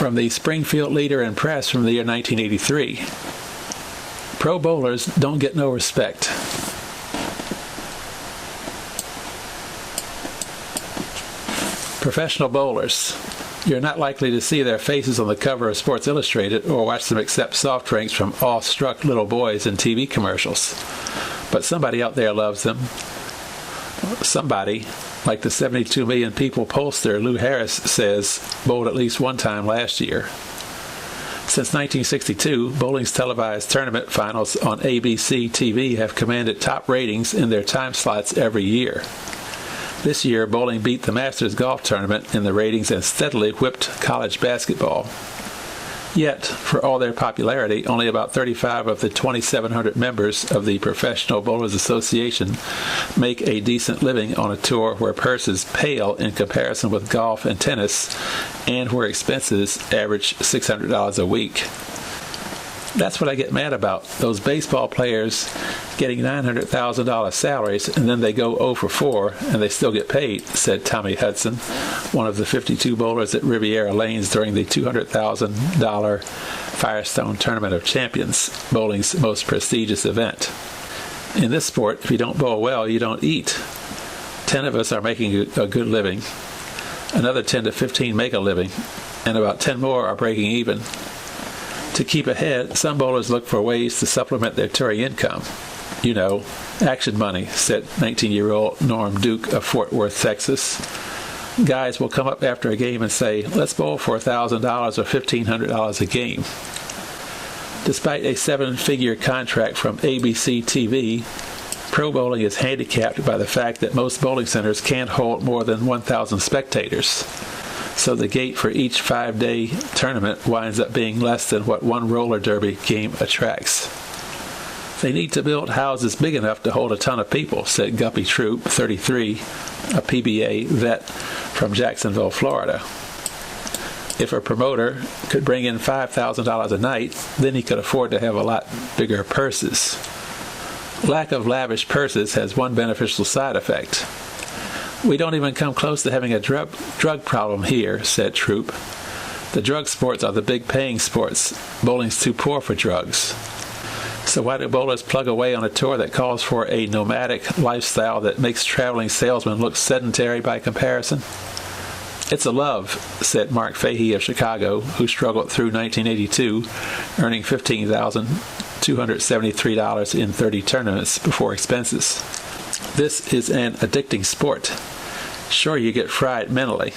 From the Springfield Leader and Press from the year 1983. Pro bowlers don't get no respect. Professional bowlers. You're not likely to see their faces on the cover of Sports Illustrated or watch them accept soft drinks from awe-struck little boys in TV commercials. But somebody out there loves them. Somebody, like the 72 million people pollster Lou Harris says, bowled at least one time last year. Since 1962, bowling's televised tournament finals on ABC TV have commanded top ratings in their time slots every year. This year, bowling beat the Masters golf tournament in the ratings and steadily whipped college basketball. Yet, for all their popularity, only about 35 of the 2,700 members of the Professional Bowlers Association make a decent living on a tour where purses pale in comparison with golf and tennis, and where expenses average $600 a week. That's what I get mad about, those baseball players getting $900,000 salaries and then they go 0 for 4 and they still get paid, said Tommy Hudson, one of the 52 bowlers at Riviera Lanes during the $200,000 Firestone Tournament of Champions, bowling's most prestigious event. In this sport, if you don't bowl well, you don't eat. 10 of us are making a good living. Another 10 to 15 make a living, and about 10 more are breaking even. To keep ahead, some bowlers look for ways to supplement their touring income. You know, action money, said 19-year-old Norm Duke of Fort Worth, Texas. Guys will come up after a game and say, let's bowl for $1,000 or $1,500 a game. Despite a 7-figure contract from ABC TV, pro bowling is handicapped by the fact that most bowling centers can't hold more than 1,000 spectators. So the gate for each 5-day tournament winds up being less than what one roller derby game attracts. They need to build houses big enough to hold a ton of people, said Guppy Troop, 33, a PBA vet from Jacksonville, Florida. If a promoter could bring in $5,000 a night, then he could afford to have a lot bigger purses. Lack of lavish purses has one beneficial side effect. We don't even come close to having a drug problem here, said Troop. The drug sports are the big paying sports. Bowling's too poor for drugs. So why do bowlers plug away on a tour that calls for a nomadic lifestyle that makes traveling salesmen look sedentary by comparison? It's a love, said Mark Fahey of Chicago, who struggled through 1982, earning $15,273 in 30 tournaments before expenses. This is an addicting sport. Sure, you get fried mentally.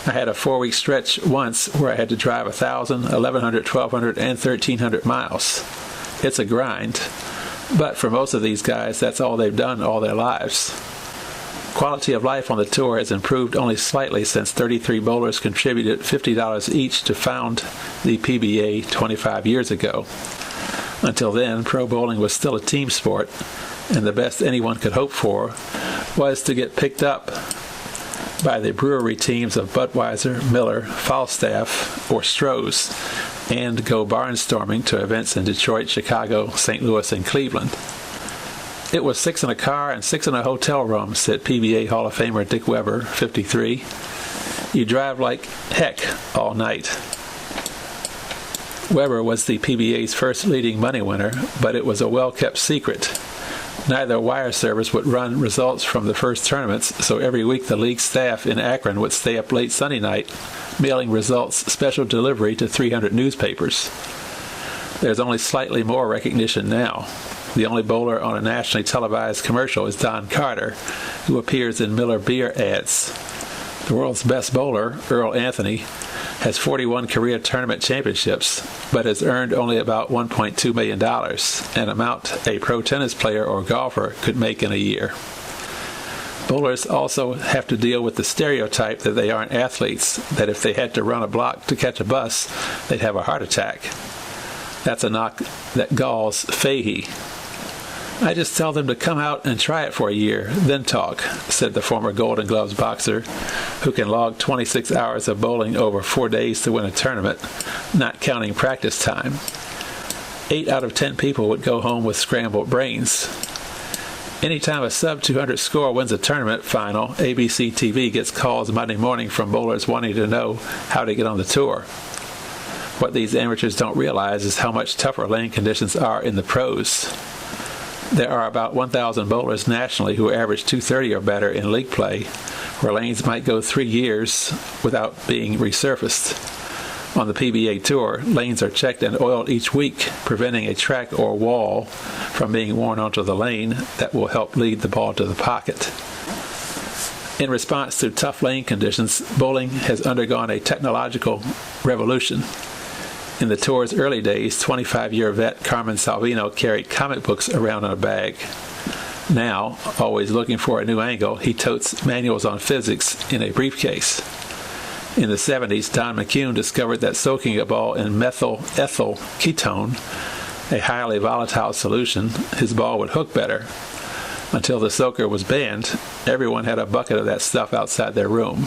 I had a 4-week stretch once where I had to drive 1,000, 1,100, 1,200, and 1,300 miles. It's a grind. But for most of these guys, that's all they've done all their lives. Quality of life on the tour has improved only slightly since 33 bowlers contributed $50 each to found the PBA 25 years ago. Until then, pro bowling was still a team sport, and the best anyone could hope for was to get picked up by the brewery teams of Budweiser, Miller, Falstaff, or Stroh's, and go barnstorming to events in Detroit, Chicago, St. Louis, and Cleveland. It was 6 in a car and 6 in a hotel room, said PBA Hall of Famer Dick Weber, 53. You drive like heck all night. Weber was the PBA's first leading money winner, but it was a well-kept secret. Neither wire service would run results from the first tournaments, so every week the league staff in Akron would stay up late Sunday night, mailing results special delivery to 300 newspapers. There's only slightly more recognition now. The only bowler on a nationally televised commercial is Don Carter, who appears in Miller Beer ads. The world's best bowler, Earl Anthony, has 41 career tournament championships, but has earned only about $1.2 million, an amount a pro tennis player or golfer could make in a year. Bowlers also have to deal with the stereotype that they aren't athletes, that if they had to run a block to catch a bus, they'd have a heart attack. That's a knock that galls Fahey. I just tell them to come out and try it for a year, then talk, said the former Golden Gloves boxer, who can log 26 hours of bowling over 4 days to win a tournament, not counting practice time. 8 out of 10 people would go home with scrambled brains. Anytime a sub-200 score wins a tournament final, ABC TV gets calls Monday morning from bowlers wanting to know how to get on the tour. What these amateurs don't realize is how much tougher lane conditions are in the pros. There are about 1,000 bowlers nationally who average 230 or better in league play, where lanes might go 3 years without being resurfaced. On the PBA Tour, lanes are checked and oiled each week, preventing a track or wall from being worn onto the lane that will help lead the ball to the pocket. In response to tough lane conditions, bowling has undergone a technological revolution. In the Tour's early days, 25-year vet Carmen Salvino carried comic books around in a bag. Now, always looking for a new angle, he totes manuals on physics in a briefcase. In the 70s, Don McCune discovered that soaking a ball in methyl ethyl ketone, a highly volatile solution, his ball would hook better. Until the soaker was banned, everyone had a bucket of that stuff outside their room.